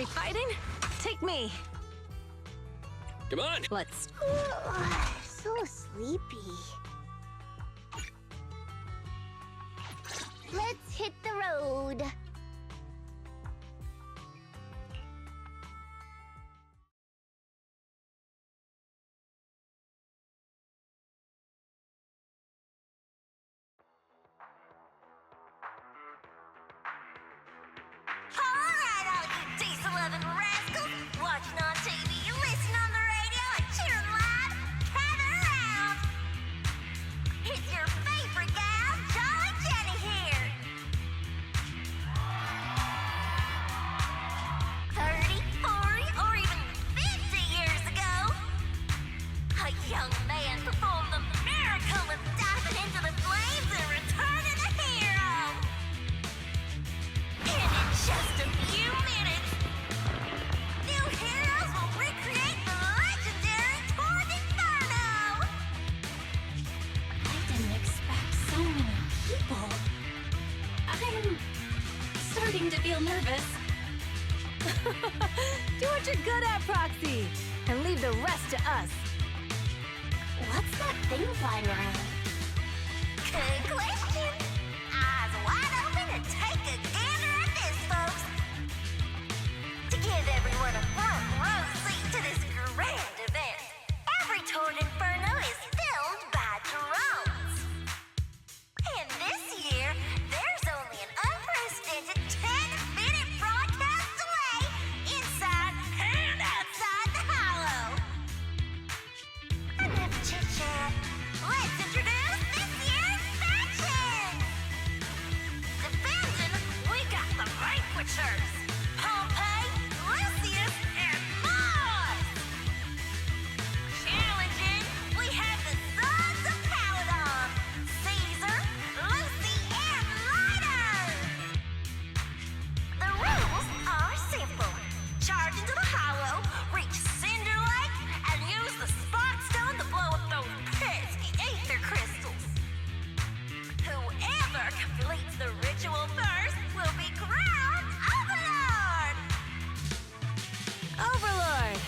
we fighting? Take me. Come on. Let's... So sleepy. Let's hit the road. Alright, all you diesel-loving rascals, watching on TV, listening on the radio, and cheering loud, gather around! It's your favorite gal, Jolly Jenny here! 30, 40, or even 50 years ago, a young man performed the miracle of diving into the flames and returning a hero! And in just a few minutes, new heroes will recreate the legendary Torn Inferno! I didn't expect so many people. I'm starting to feel nervous. Do what you're good at, Proxy, and leave the rest to us. What's that thing flying around? Good question. Eyes wide open and take a gander at this, folks. To give everyone a front row seat to this grand event, every Torn Inferno is filmed by drones. And this year, there's only an unprecedented 10-minute broadcast delay inside and outside the Hollow. Enough chit-chat. Let's introduce this year's faction! Defending, we got the Vanquishers, Pompey, Lucius, and Mars! Challenging, we have the Sons of Paladon, Caesar, Lucy, and Lighter! The rules are simple. Charge into the Hollow, reach Cinder Lake, and use the Spark Stone to blow up those pesky ether crystals. Whoever completes the ritual first will be crowned Overlord! Overlord!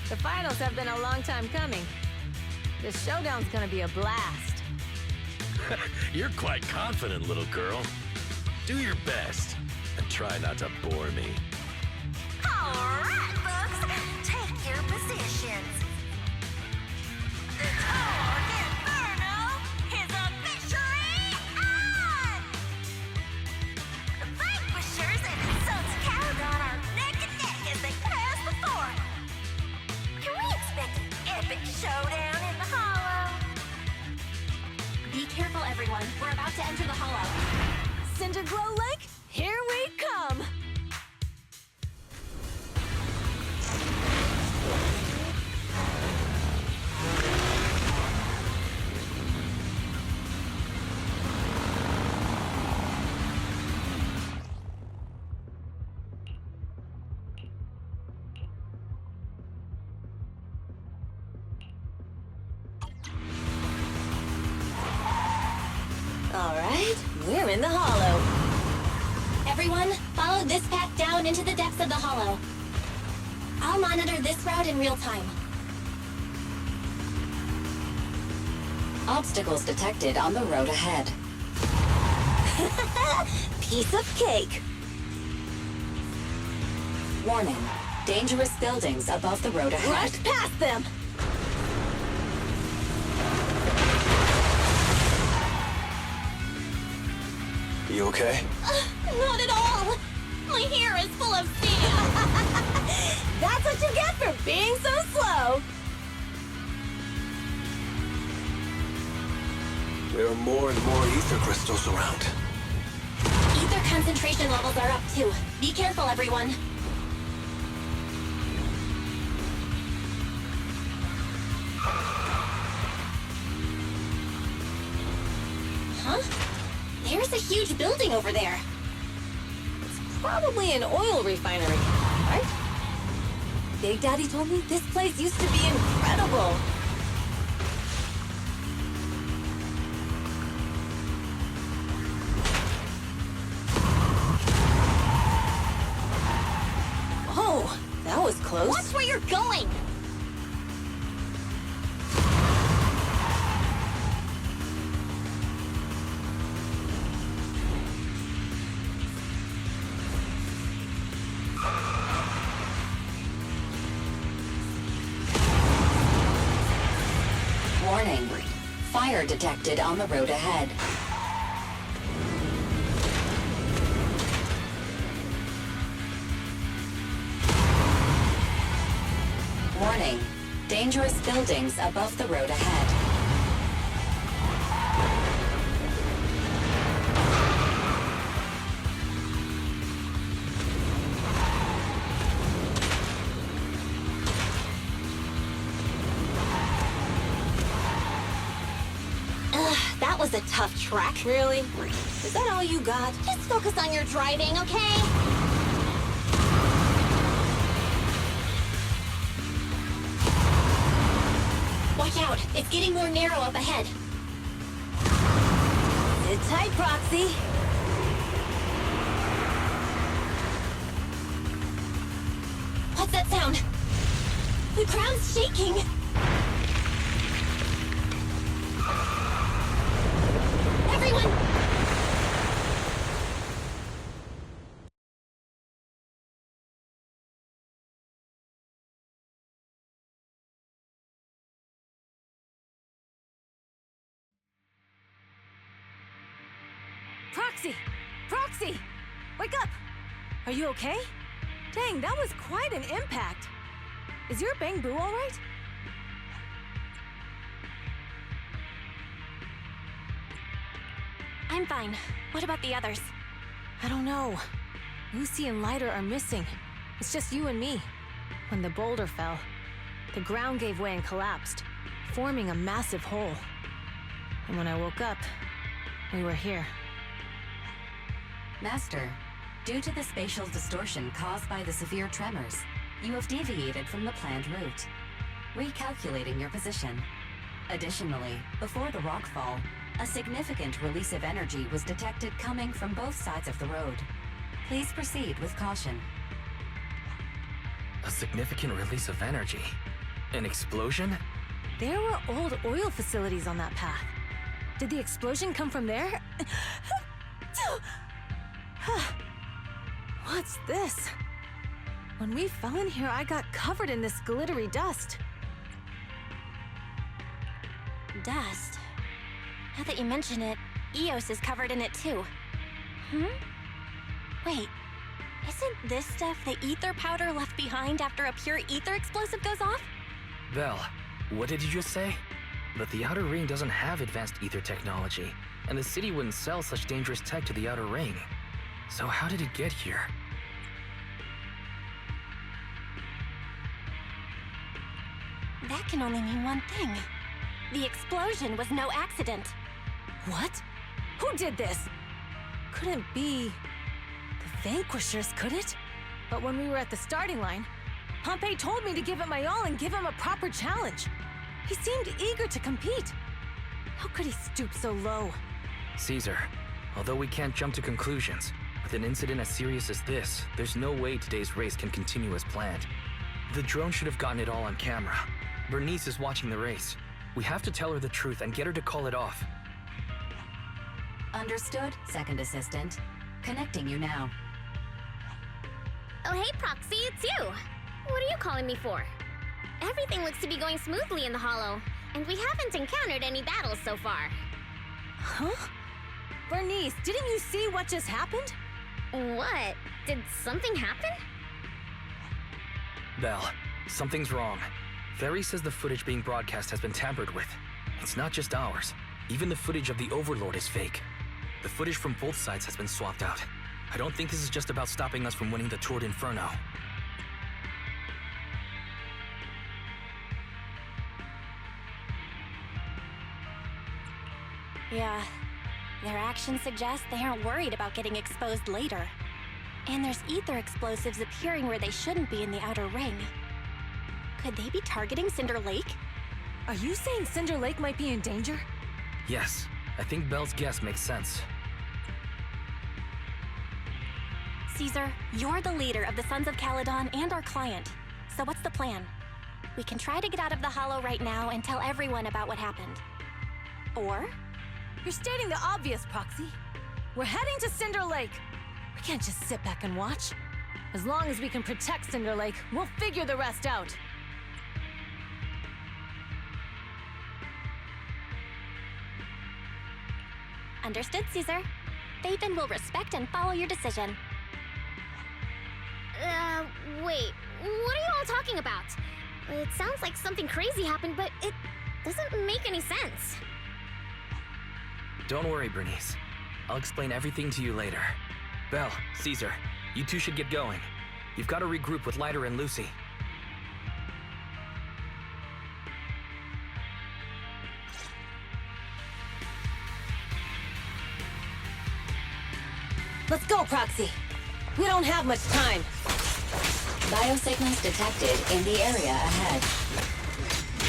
The finals have been a long time coming. This showdown's gonna be a blast. You're quite confident, little girl. Do your best and try not to bore me. Alright, folks, take your positions. The Torn Inferno is officially on! The Vanquishers and the Sons of Paladon are neck and neck as they pass the fort. Can we expect an epic showdown in the Hollow? Be careful, everyone. We're about to enter the Hollow. Cinder Glow Lake, here we come! All right, we're in the Hollow. Everyone, follow this path down into the depths of the Hollow. I'll monitor this route in real time. Obstacles detected on the road ahead. Piece of cake. Warning. Dangerous buildings above the road ahead. Rush past them! You okay? Not at all! My hair is full of steam! That's what you get for being so slow! There are more and more ether crystals around. Ether concentration levels are up too. Be careful, everyone. Huh? There's a huge building over there. It's probably an oil refinery, right? Big Daddy told me this place used to be incredible. Whoa! That was close. Watch where you're going! Warning. Fire detected on the road ahead. Warning. Dangerous buildings above the road ahead. That was a tough track. Really? Is that all you got? Just focus on your driving, okay? Watch out. It's getting more narrow up ahead. Sit tight, Proxy. What's that sound? The ground's shaking. Everyone! Proxy! Proxy! Wake up! Are you okay? Dang, that was quite an impact. Is your bang boo all right? I'm fine. What about the others? I don't know. Lucy and Lighter are missing. It's just you and me. When the boulder fell, the ground gave way and collapsed, forming a massive hole. And when I woke up, we were here. Master, due to the spatial distortion caused by the severe tremors, you have deviated from the planned route, recalculating your position. Additionally, before the rockfall, a significant release of energy was detected coming from both sides of the road. Please proceed with caution. A significant release of energy? An explosion? There were old oil facilities on that path. Did the explosion come from there? What's this? When we fell in here, I got covered in this glittery dust. Dust. Now that you mention it, Eos is covered in it too. Wait, isn't this stuff the ether powder left behind after a pure ether explosive goes off? Belle, what did you just say? But the Outer Ring doesn't have advanced ether technology, and the city wouldn't sell such dangerous tech to the Outer Ring. So how did it get here? That can only mean one thing. The explosion was no accident. What? Who did this? Couldn't be the Vanquishers, could it? But when we were at the starting line, Pompey told me to give it my all and give him a proper challenge. He seemed eager to compete. How could he stoop so low? Caesar, although we can't jump to conclusions, with an incident as serious as this, there's no way today's race can continue as planned. The drone should have gotten it all on camera. Bernice is watching the race. We have to tell her the truth and get her to call it off. Understood, Second Assistant. Connecting you now. Oh hey, Proxy, it's you! What are you calling me for? Everything looks to be going smoothly in the Hollow, and we haven't encountered any battles so far. Huh? Bernice, didn't you see what just happened? What? Did something happen? Belle, something's wrong. Ferry says the footage being broadcast has been tampered with. It's not just ours. Even the footage of the Overlord is fake. The footage from both sides has been swapped out. I don't think this is just about stopping us from winning the Tour d'Inferno. Yeah. Their actions suggest they aren't worried about getting exposed later. And there's ether explosives appearing where they shouldn't be in the Outer Ring. Could they be targeting Cinder Lake? Are you saying Cinder Lake might be in danger? Yes, I think Belle's guess makes sense. Caesar, you're the leader of the Sons of Caledon and our client. So what's the plan? We can try to get out of the hollow right now and tell everyone about what happened. Or You're stating the obvious, Proxy. We're heading to Cinder Lake. We can't just sit back and watch. As long as we can protect Cinder Lake, we'll figure the rest out. understood, Caesar. Phaethon will respect and follow your decision. Wait. What are you all talking about? It sounds like something crazy happened, but it doesn't make any sense. Don't worry, Bernice. I'll explain everything to you later. Belle, Caesar, you two should get going. You've got to regroup with Leiter and Lucy. Let's go, Proxy. We don't have much time. Biosignals detected in the area ahead.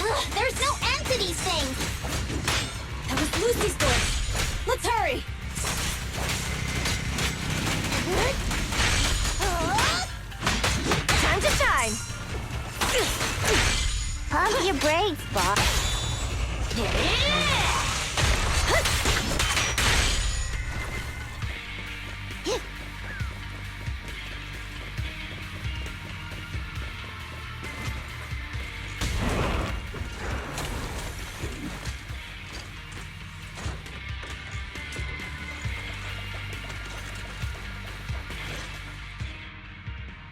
Ugh, there's no end to these things! That was Lucy's door. Let's hurry! Time to shine! Pump your brakes, boss.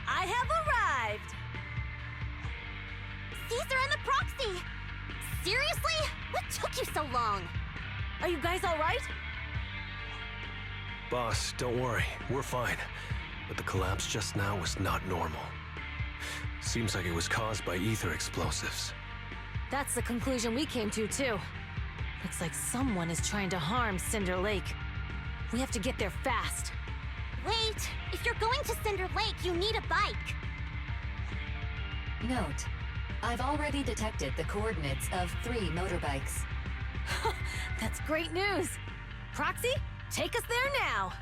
I have arrived! Caesar and the Proxy! Seriously? What took you so long? Are you guys all right? Boss, don't worry. We're fine. But the collapse just now was not normal. Seems like it was caused by ether explosives. That's the conclusion we came to, too. Looks like someone is trying to harm Cinder Lake. We have to get there fast. Wait! If you're going to Cinder Lake, you need a bike! Note, I've already detected the coordinates of 3 motorbikes. That's great news! Proxy, take us there now!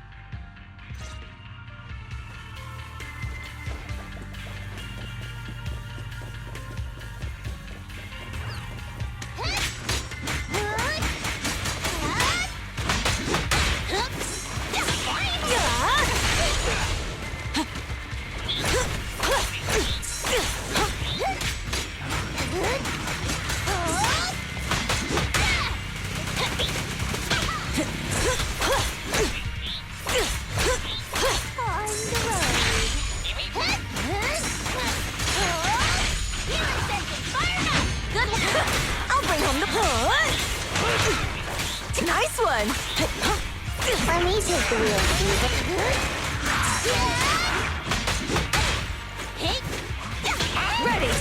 Nice one! Let me take the wheel, Ready!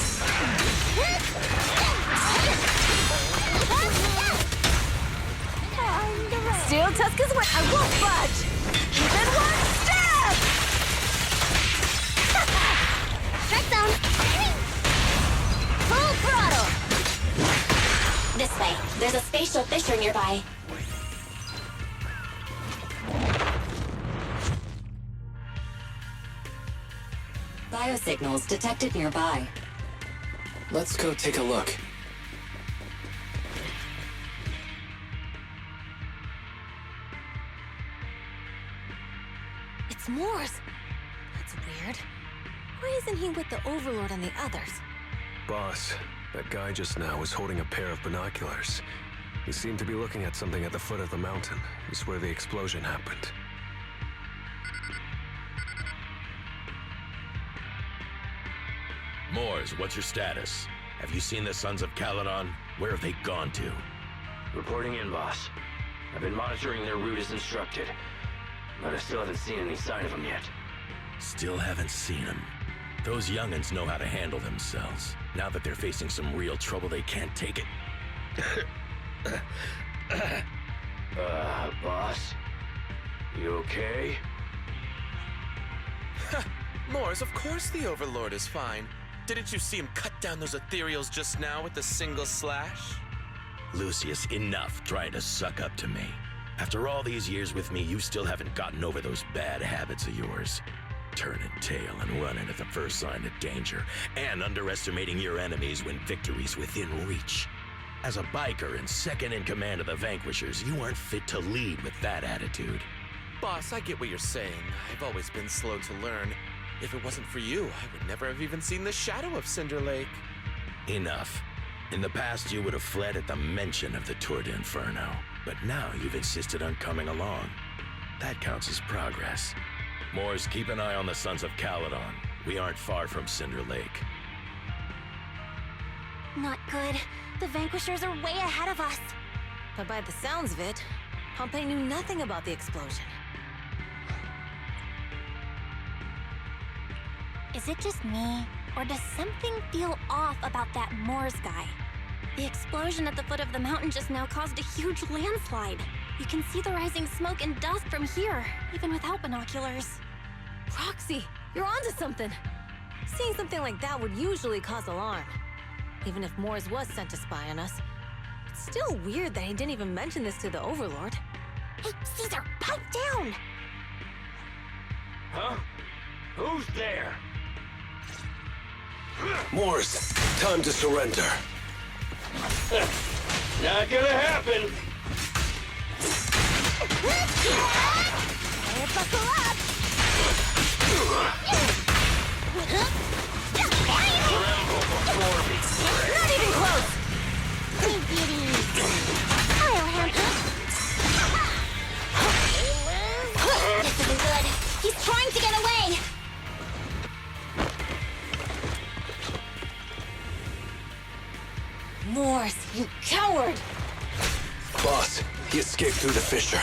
Steel Tusk is what I won't budge! Even one step! Strike zone! Full throttle! This way. There's a spatial fissure nearby. Biosignals detected nearby. Let's go take a look. It's Morse! That's weird. Why isn't he with the Overlord and the others? Boss, that guy just now was holding a pair of binoculars. He seemed to be looking at something at the foot of the mountain. It's where the explosion happened. Moors, what's your status? Have you seen the Sons of Caledon? Where have they gone to? Reporting in, boss. I've been monitoring their route as instructed, but I still haven't seen any sign of them yet. Still haven't seen them. Those young'uns know how to handle themselves. Now that they're facing some real trouble, they can't take it. Boss? You okay? Morris, of course the Overlord is fine. Didn't you see him cut down those ethereals just now with a single slash? Lucius, enough trying to suck up to me. After all these years with me, you still haven't gotten over those bad habits of yours. turning tail and running at the first sign of danger, and underestimating your enemies when victory's within reach. As a biker and second in command of the Vanquishers, you aren't fit to lead with that attitude. Boss, I get what you're saying. I've always been slow to learn. If it wasn't for you, I would never have even seen the shadow of Cinder Lake. Enough. In the past, you would have fled at the mention of the Tour d'Inferno, but now you've insisted on coming along. That counts as progress. Moors, keep an eye on the Sons of Caledon. We aren't far from Cinder Lake. Not good. The Vanquishers are way ahead of us. But by the sounds of it, Pompey knew nothing about the explosion. Is it just me, or does something feel off about that Moors guy? The explosion at the foot of the mountain just now caused a huge landslide. You can see the rising smoke and dust from here, even without binoculars. Roxy, you're onto something. Seeing something like that would usually cause alarm. Even if Moors was sent to spy on us, it's still weird that he didn't even mention this to the Overlord. Hey, Caesar, pipe down! Huh? Who's there? Moors, time to surrender. Not gonna happen! Buckle up! Not even close! I'll handle it. This isn't good. He's trying to get away! Moors, you coward! Boss, he escaped through the fissure.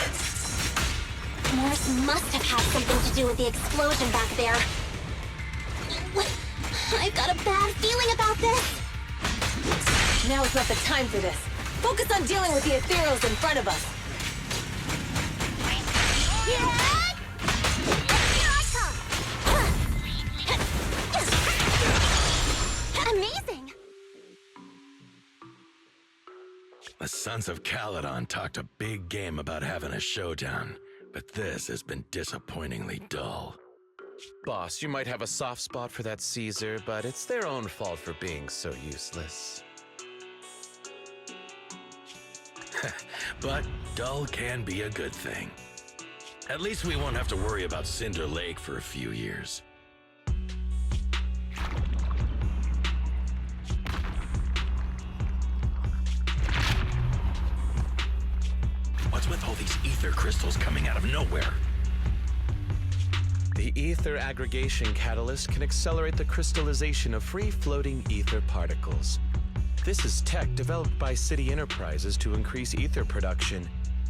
Morse must have had something to do with the explosion back there. I've got a bad feeling about this. Now is not the time for this. Focus on dealing with the ethereals in front of us. Here I come! Amazing! The Sons of Caledon talked a big game about having a showdown, but this has been disappointingly dull. Boss, you might have a soft spot for that Caesar, but it's their own fault for being so useless. But dull can be a good thing. At least we won't have to worry about Cinder Lake for a few years. What's with all these ether crystals coming out of nowhere? The ether aggregation catalyst can accelerate the crystallization of free-floating ether particles. This is tech developed by City Enterprises to increase ether production,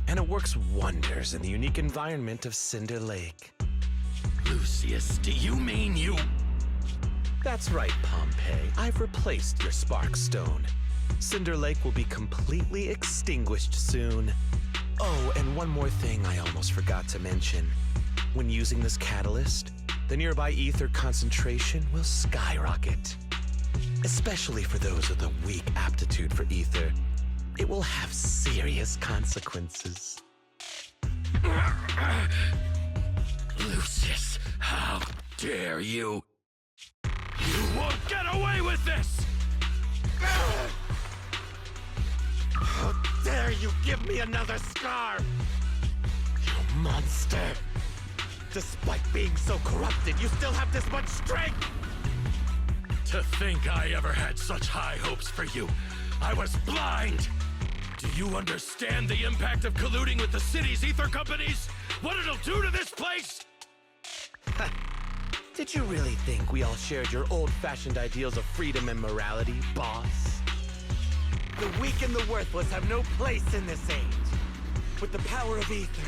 and it works wonders in the unique environment of Cinder Lake. Lucius, do you mean you... That's right, Pompey. I've replaced your spark stone. Cinder Lake will be completely extinguished soon. Oh, and one more thing I almost forgot to mention. When using this catalyst, the nearby ether concentration will skyrocket. Especially for those with a weak aptitude for ether, it will have serious consequences. Lucius, how dare you? You won't get away with this! How dare you give me another scar! You monster! Despite being so corrupted, you still have this much strength! To think I ever had such high hopes for you. I was blind! Do you understand the impact of colluding with the city's ether companies? What it'll do to this place? Did you really think we all shared your old-fashioned ideals of freedom and morality, boss? The weak and the worthless have no place in this age. With the power of ether,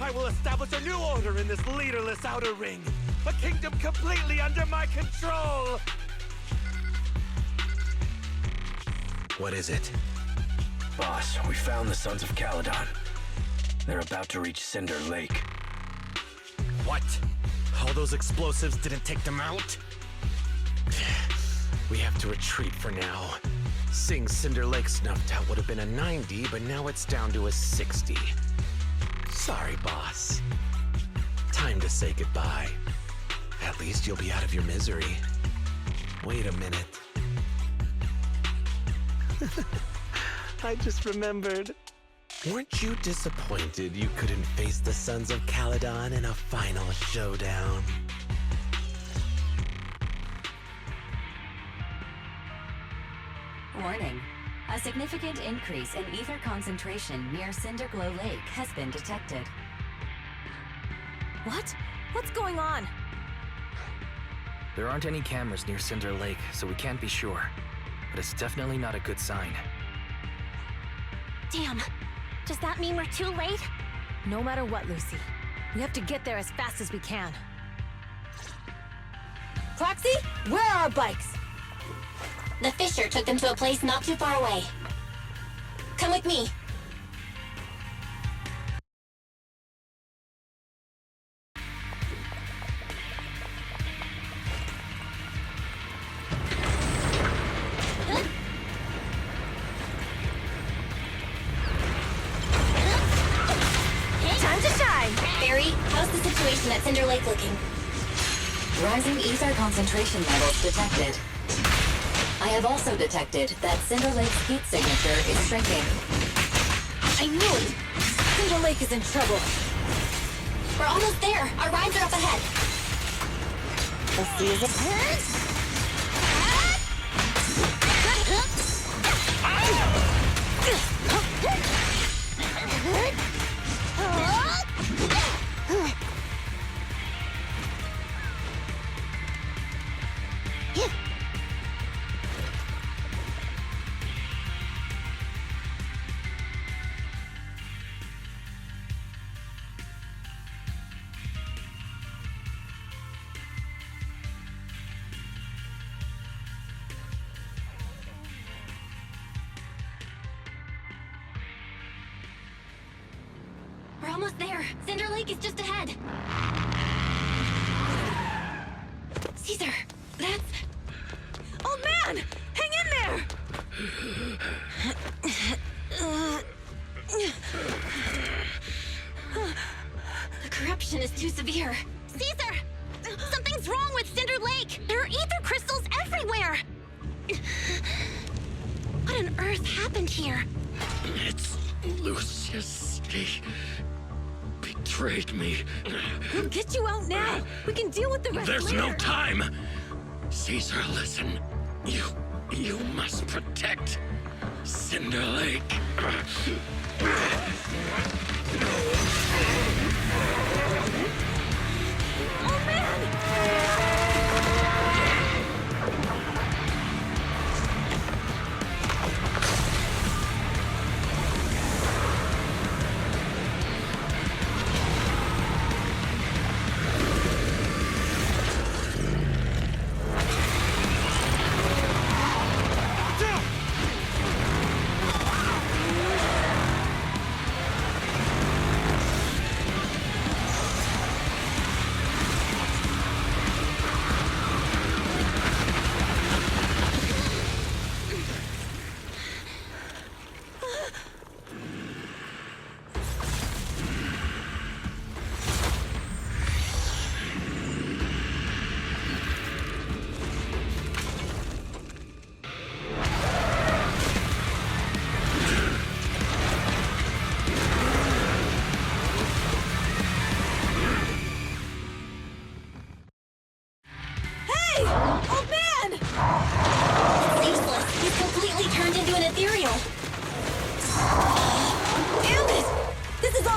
I will establish a new order in this leaderless outer ring. A kingdom completely under my control! What is it? Boss, we found the Sons of Caledon. They're about to reach Cinder Lake. What? All those explosives didn't take them out? We have to retreat for now. Seeing Cinder Lake snuffed out would have been a 90, but now it's down to a 60. Sorry, boss. Time to say goodbye. At least you'll be out of your misery. Wait a minute. I just remembered. Weren't you disappointed you couldn't face the Sons of Caledon in a final showdown? Warning. A significant increase in ether concentration near Cinderglow Lake has been detected. What? What's going on? There aren't any cameras near Cinder Lake, so we can't be sure. But it's definitely not a good sign. Damn. Does that mean we're too late? No matter what, Lucy. We have to get there as fast as we can. Proxy, where are our bikes? The Fisher took them to a place not too far away. Come with me. Time to shine! Barry, how's the situation at Cinder Lake looking? Rising ether concentration levels detected. I have also detected that Cinder Lake's heat signature is shrinking. I knew it! Cinder Lake is in trouble. We're almost there. Our rides are up ahead. Let's see, is it? We're almost there. Cinder Lake is just ahead. Caesar, that's... Old man! Hang in there! The corruption is too severe. Caesar! Something's wrong with Cinder Lake! There are ether crystals everywhere! What on earth happened here? It's Lucius. He betrayed me. We'll get you out now. We can deal with the rest There's later. no time. Caesar, listen. You must protect Cinder Lake. Oh, man!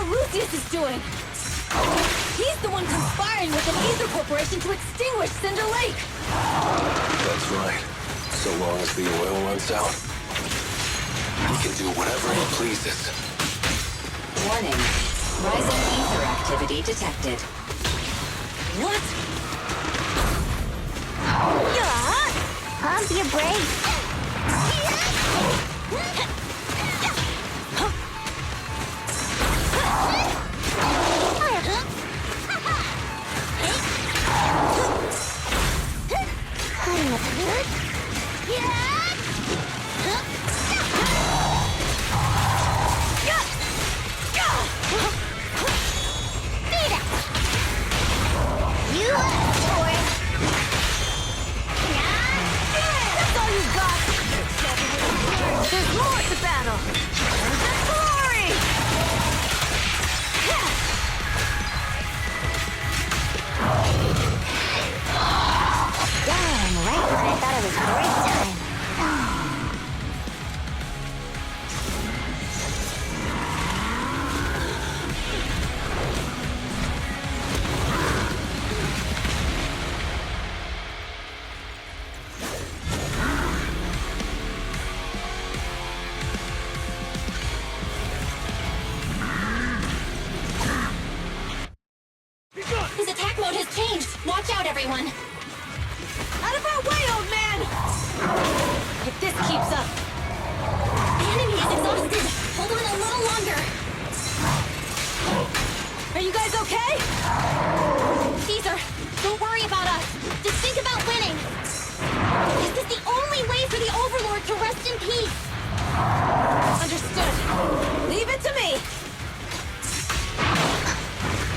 Lucius is doing. He's the one conspiring with an Aether Corporation to extinguish Cinder Lake. That's right. So long as the oil runs out, he can do whatever he pleases. Warning. Rising ether activity detected. What? Pump your brakes. You are you guys okay? Caesar, don't worry about us. Just think about winning. This is the only way for the Overlord to rest in peace. Understood. Leave it to me.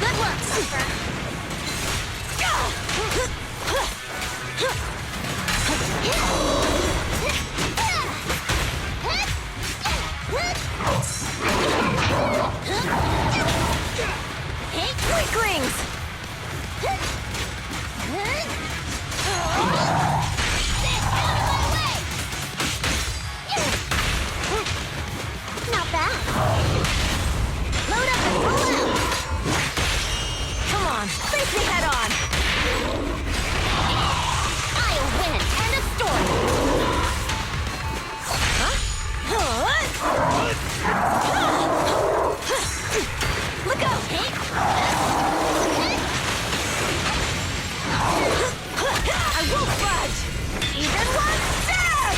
Good work, Super. Hey, weaklings! Not bad. Load up and roll out. Come on, face me head on. I'll win it. End of story. Look out! I won't budge! Even one step!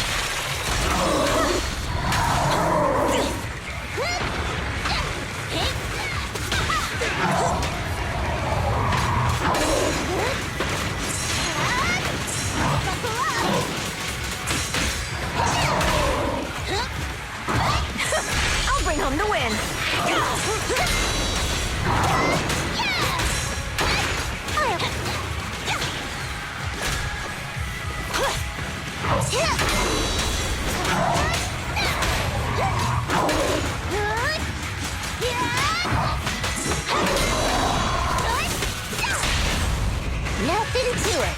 I'll bring home the win! Nothing to it.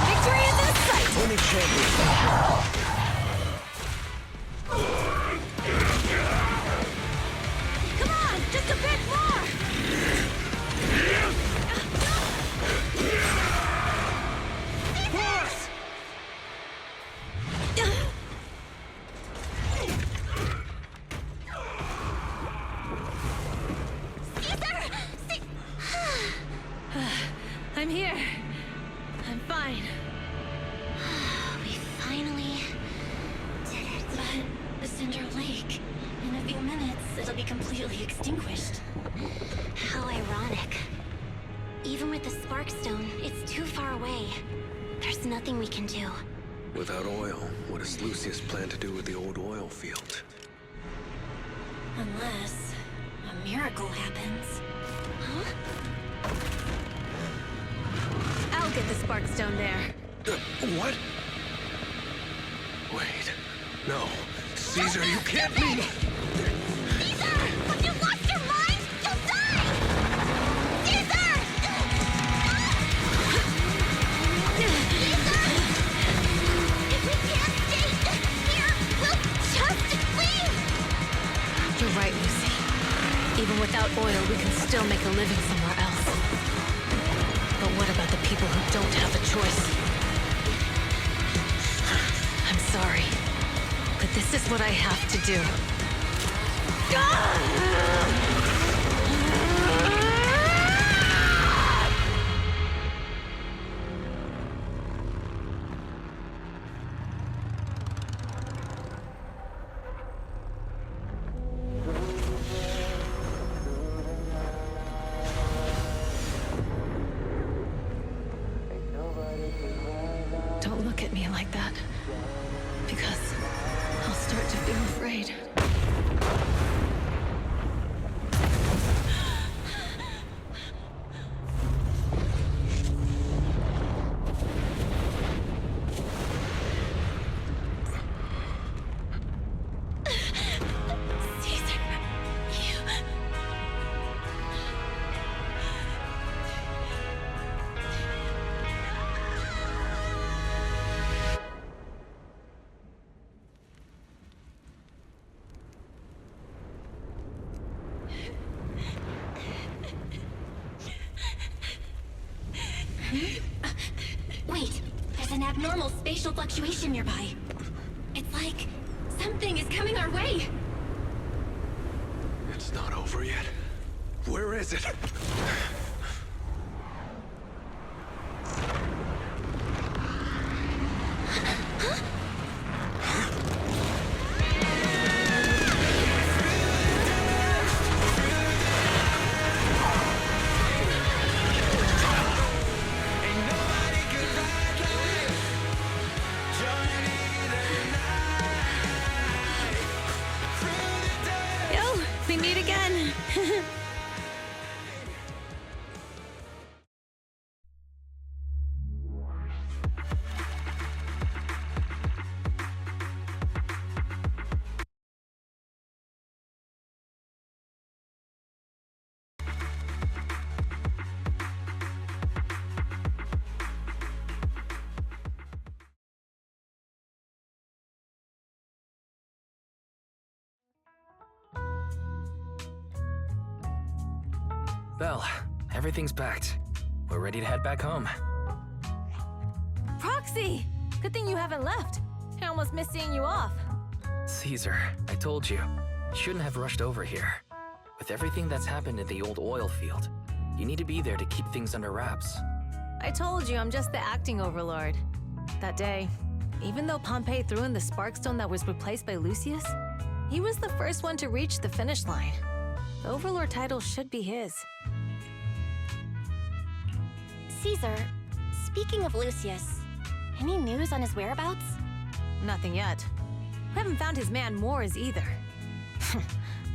Victory is in sight! Only champions. Come on, just a bit more! I'm here. I'm fine. We finally did it. But the Cinder Lake, in a few minutes, it'll be completely extinguished. How ironic. Even with the Sparkstone, it's too far away. There's nothing we can do. Without oil, what does Lucius plan to do with the old oil field? Unless a miracle happens. Huh? I'll get the Sparkstone there. What? Wait. No. Caesar, you can't mean... Caesar! Have you lost your mind? You'll die! Caesar! Caesar! If we can't stay here, we'll just leave! You're right, Lucy. Even without oil, we can still make a living somewhere else. But what about the people who don't have a choice? I'm sorry, but this is what I have to do. Don't look at me like that, because I'll start to feel afraid. Caesar, you... Wait, there's an abnormal spatial fluctuation nearby. It's like something is coming our way. It's not over yet. Where is it? Belle, everything's packed. We're ready to head back home. Proxy! Good thing you haven't left. I almost missed seeing you off. Caesar, I told you. You shouldn't have rushed over here. With everything that's happened in the old oil field, you need to be there to keep things under wraps. I told you I'm just the acting overlord. That day, even though Pompey threw in the Sparkstone that was replaced by Lucius, he was the first one to reach the finish line. The overlord title should be his. Caesar, speaking of Lucius, any news on his whereabouts? Nothing yet. We haven't found his man Moores either.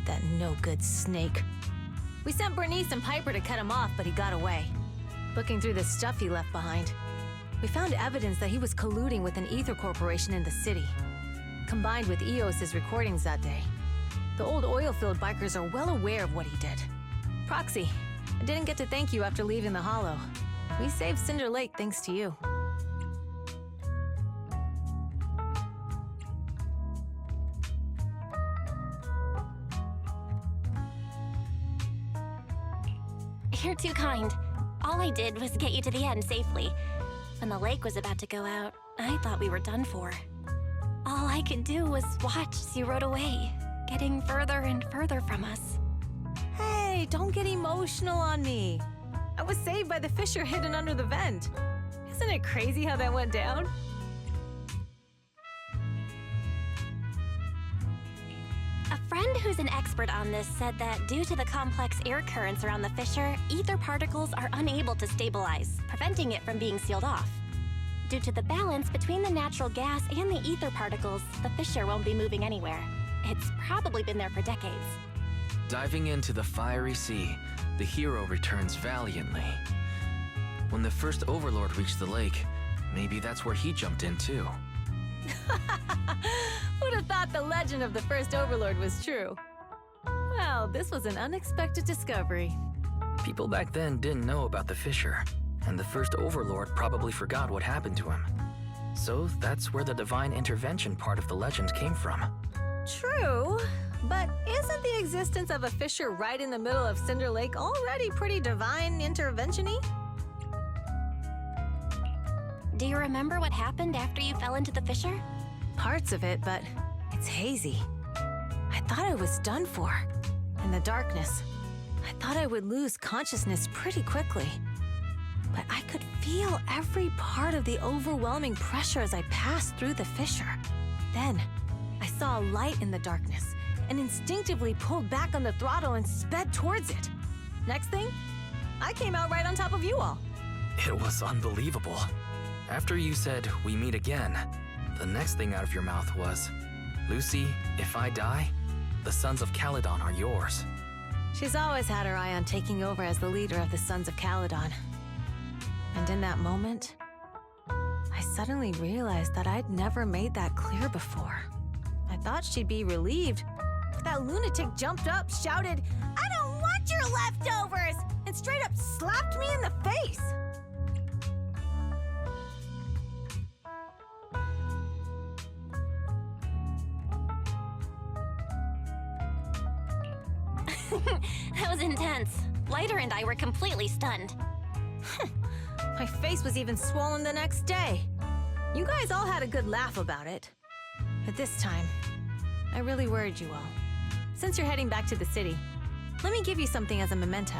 That no-good snake. We sent Bernice and Piper to cut him off, but he got away. Looking through the stuff he left behind, we found evidence that he was colluding with an ether corporation in the city, combined with Eos's recordings that day. The old oil-filled bikers are well aware of what he did. Proxy, I didn't get to thank you after leaving the Hollow. We saved Cinder Lake thanks to you. You're too kind. All I did was get you to the end safely. When the lake was about to go out, I thought we were done for. All I could do was watch as you rode away, getting further and further from us. Hey, don't get emotional on me. I was saved by the fissure hidden under the vent. Isn't it crazy how that went down? A friend who's an expert on this said that due to the complex air currents around the fissure, ether particles are unable to stabilize, preventing it from being sealed off. Due to the balance between the natural gas and the ether particles, the fissure won't be moving anywhere. It's probably been there for decades. Diving into the fiery sea, the hero returns valiantly. When the first overlord reached the lake, maybe that's where he jumped in too. Who'd have thought the legend of the first overlord was true? Well, this was an unexpected discovery. People back then didn't know about the fissure, and the first overlord probably forgot what happened to him. So that's where the divine intervention part of the legend came from. True, but isn't the existence of a fissure right in the middle of Cinder Lake already pretty divine intervention-y? Do you remember what happened after you fell into the fissure? Parts of it, but it's hazy. I thought I was done for. In the darkness, I thought I would lose consciousness pretty quickly. But I could feel every part of the overwhelming pressure as I passed through the fissure. Then, I saw a light in the darkness and instinctively pulled back on the throttle and sped towards it. Next thing, I came out right on top of you all. It was unbelievable. After you said, "We meet again," the next thing out of your mouth was, "Lucy, if I die, the Sons of Caledon are yours." She's always had her eye on taking over as the leader of the Sons of Caledon. And in that moment, I suddenly realized that I'd never made that clear before. I thought she'd be relieved, but that lunatic jumped up, shouted, "I don't want your leftovers!" and straight up slapped me in the face. That was intense. Lighter and I were completely stunned. My face was even swollen the next day. You guys all had a good laugh about it. But this time, I really worried you all. Since you're heading back to the city, let me give you something as a memento.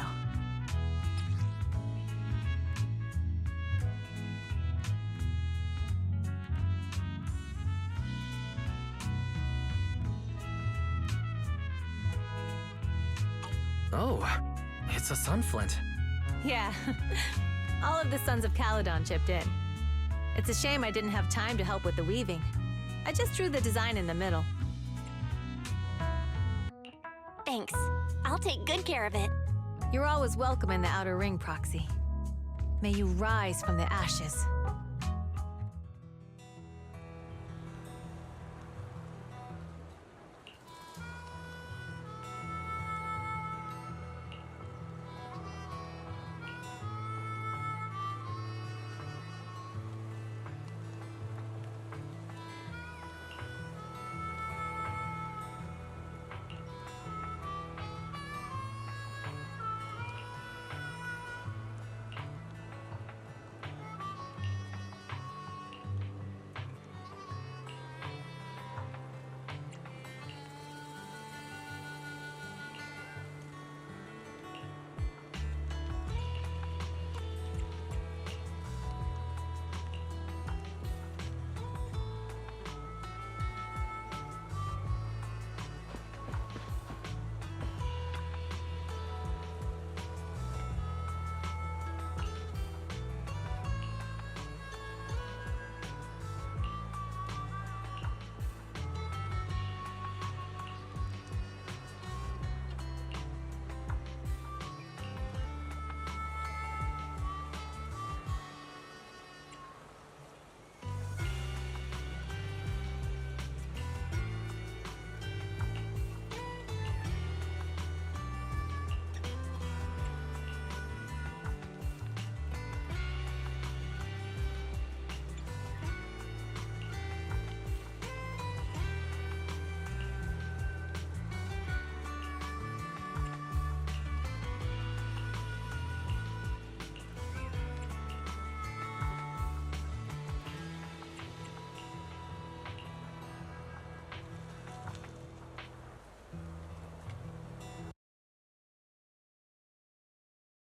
Oh, it's a sunflint. Yeah, all of the Sons of Caledon chipped in. It's a shame I didn't have time to help with the weaving. I just drew the design in the middle. Thanks. I'll take good care of it. You're always welcome in the Outer Ring, Proxy. May you rise from the ashes